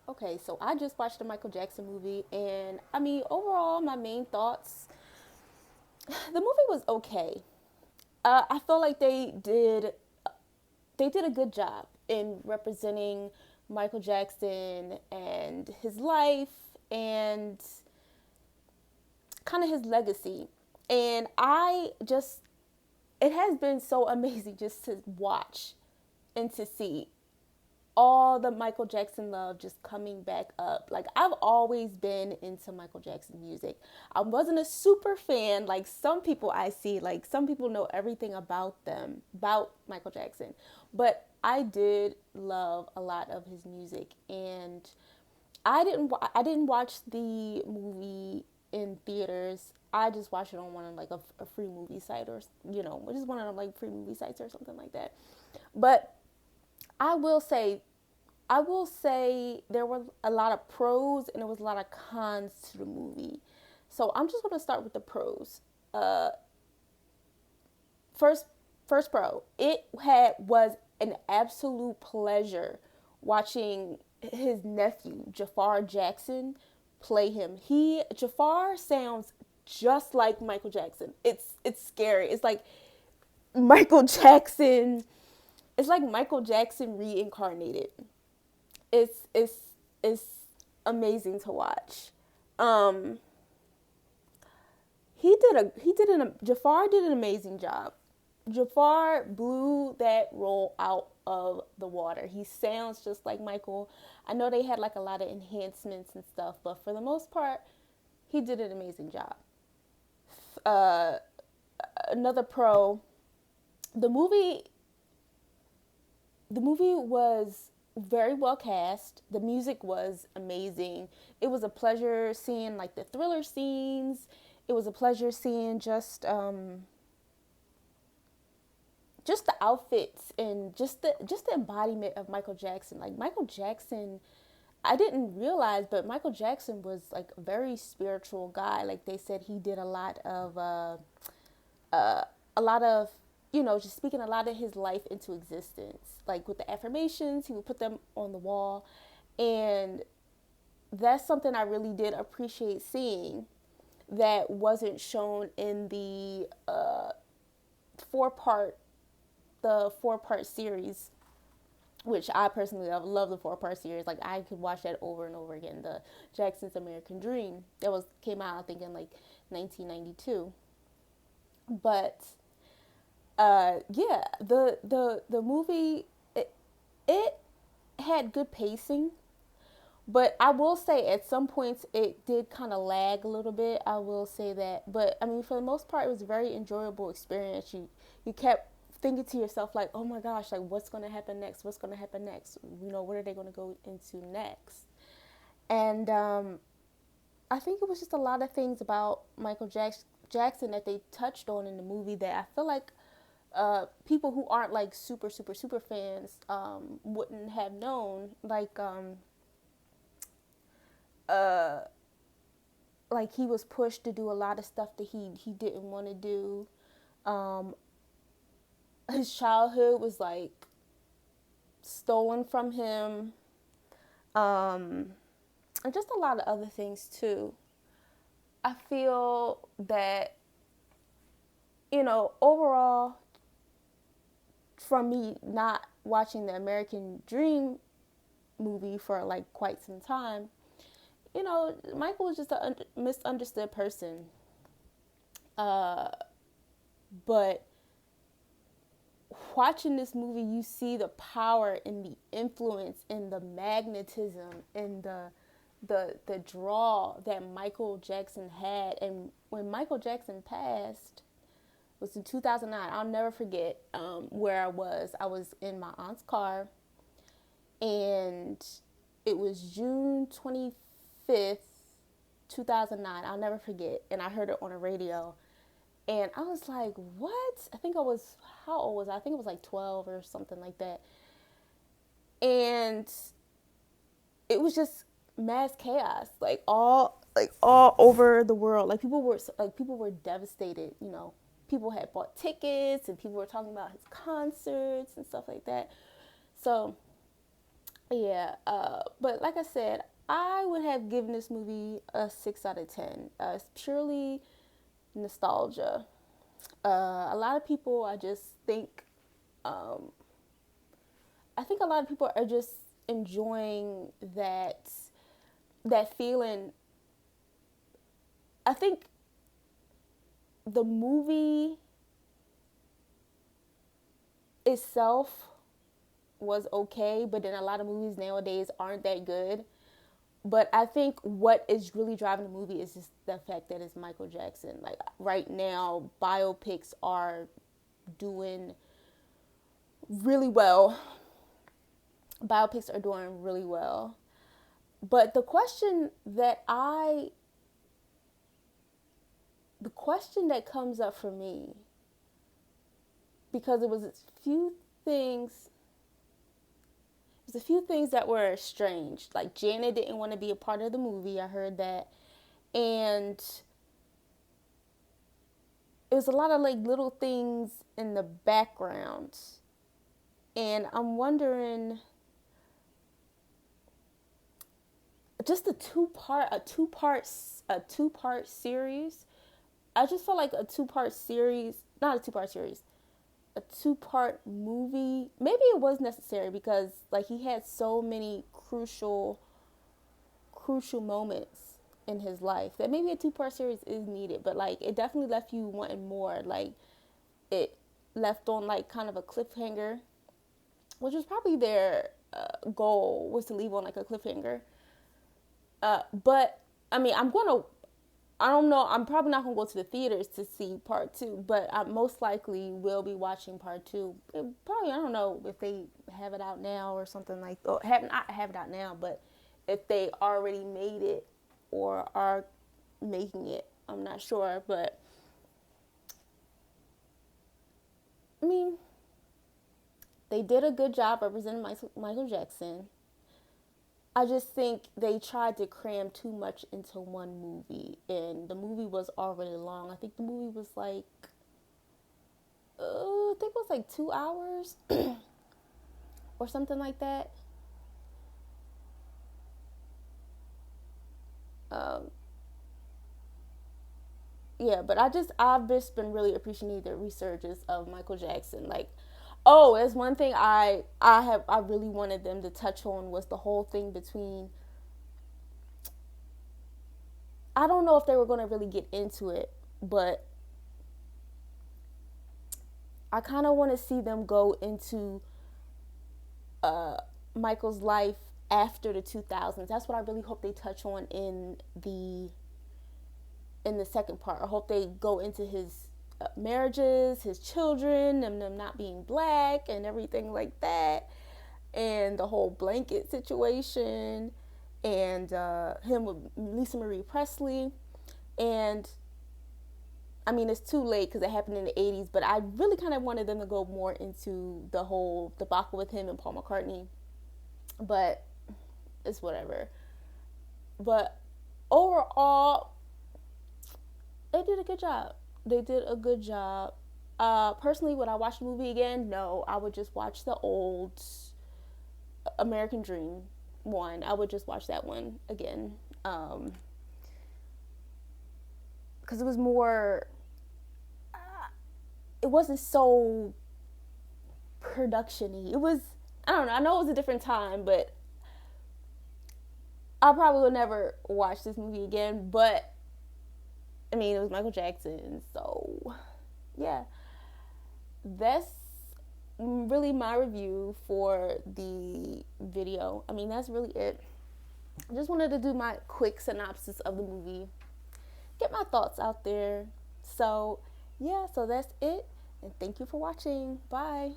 Okay, so I just watched the Michael Jackson movie, and I mean, overall, my main thoughts, the movie was okay. I feel like they did a good job in representing Michael Jackson and his life and kind of his legacy. And it has been so amazing just to watch and to see all the Michael Jackson love just coming back up. Like, I've always been into Michael Jackson music. I wasn't a super fan like some people I see. Like, some people know everything about Michael Jackson. But I did love a lot of his music, and I didn't watch the movie in theaters. I just watched it on one of like a free movie site, or just one of them like free movie sites or something like that. But I will say I will say there were a lot of pros and there was a lot of cons to the movie. So I'm just going to start with the pros. Uh, first, first pro. Was an absolute pleasure watching his nephew Jafar Jackson play him. Jafar sounds just like Michael Jackson. It's scary. Michael Jackson. It's like Michael Jackson reincarnated. It's it's amazing to watch. Um, Jafar did an amazing job. Jafar blew that role out of the water. He sounds just like Michael. I know they had like a lot of enhancements and stuff, but for the most part, he did an amazing job. Uh, Another pro, the movie the movie was very well cast. The music was amazing. It was a pleasure seeing like the thriller scenes. It was a pleasure seeing just the outfits and just the embodiment of Michael Jackson. Like Michael Jackson, I didn't realize, but Michael Jackson was like a very spiritual guy. Like they said, he did a lot of just speaking a lot of his life into existence. Like with the affirmations, he would put them on the wall, and that's something I really did appreciate seeing. That wasn't shown in four part the 4-part series, which I personally love the 4-part series. Like I could watch that over and over again. The Jackson's American Dream that was came out I think in like 1992. But yeah, the movie it had good pacing, but I will say at some points it did kind of lag a little bit. I will say that, but I mean for the most part it was a very enjoyable experience. You kept thinking to yourself like, oh my gosh, like what's going to happen next? What's going to happen next? What are they going to go into next? And I think it was just a lot of things about Jackson that they touched on in the movie that I feel like people who aren't like super super super fans wouldn't have known. Like he was pushed to do a lot of stuff that he didn't want to do. Um, his childhood was like stolen from him, um, and just a lot of other things too. I feel that overall, from me not watching the American Dream movie for like quite some time, Michael was just a misunderstood person. Uh, but watching this movie, you see the power and the influence and the magnetism and the draw that Michael Jackson had. And when Michael Jackson passed, it was in 2009. I'll never forget where I was. I was in my aunt's car, and it was June 25th, 2009. I'll never forget. And I heard it on the radio. And I was like, what? How old was I? I think it was like 12 or something like that. And it was just mass chaos, like all over the world. Like people were devastated. People had bought tickets and people were talking about his concerts and stuff like that. So Yeah, but like I said, I would have given this movie a 6 out of 10. It's purely nostalgia. A lot of people, um, I think a lot of people are just enjoying that feeling. I think the movie itself was okay, but then a lot of movies nowadays aren't that good. But I think what is really driving the movie is just the fact that it's Michael Jackson. Like right now, biopics are doing really well. Biopics are doing really well. But the question that comes up for me, because things, there's a few things that were strange. Like Janet didn't want to be a part of the movie. I heard that. And it was a lot of like little things in the background. And I'm wondering, just a two part series. I just felt like a two-part series, not a two-part series, a two-part movie. Maybe it was necessary because like he had so many crucial moments in his life that maybe a two-part series is needed, but like it definitely left you wanting more. Like it left on like kind of a cliffhanger, which was probably their goal, was to leave on like a cliffhanger. But I mean, I don't know. I'm probably not gonna go to the theaters to see part two, but I most likely will be watching part two. Probably, I don't know if they have it out now or something like that. Or have not have it out now, but if they already made it or are making it, I'm not sure. But I mean, they did a good job representing Michael Jackson. I just think they tried to cram too much into one movie, and the movie was already long. I think the movie was like, I think it was like 2 hours or something like that. Um, yeah, but I've just been really appreciating the resurgence of Michael Jackson. Like, oh, there's one thing I really wanted them to touch on was the whole thing between. I don't know if they were going to really get into it, but I kind of want to see them go into uh, Michael's life after the 2000s. That's what I really hope they touch on in the second part. I hope they go into his marriages, his children, and them not being black and everything like that, and the whole blanket situation, and him with Lisa Marie Presley. And I mean, it's too late because it happened in the 80s, but I really kind of wanted them to go more into the whole debacle with him and Paul McCartney. But it's whatever. But overall, they did a good job. They did a good job. Personally, would I watch the movie again? No, I would just watch the old American Dream one. I would just watch that one again. Because it was more, it wasn't so production-y. It was, I don't know, I know it was a different time, but I probably will never watch this movie again. But I mean, it was Michael Jackson, so yeah, that's really my review for the video. I mean, that's really it. I just wanted to do my quick synopsis of the movie, get my thoughts out there. So yeah, so that's it, and thank you for watching. Bye.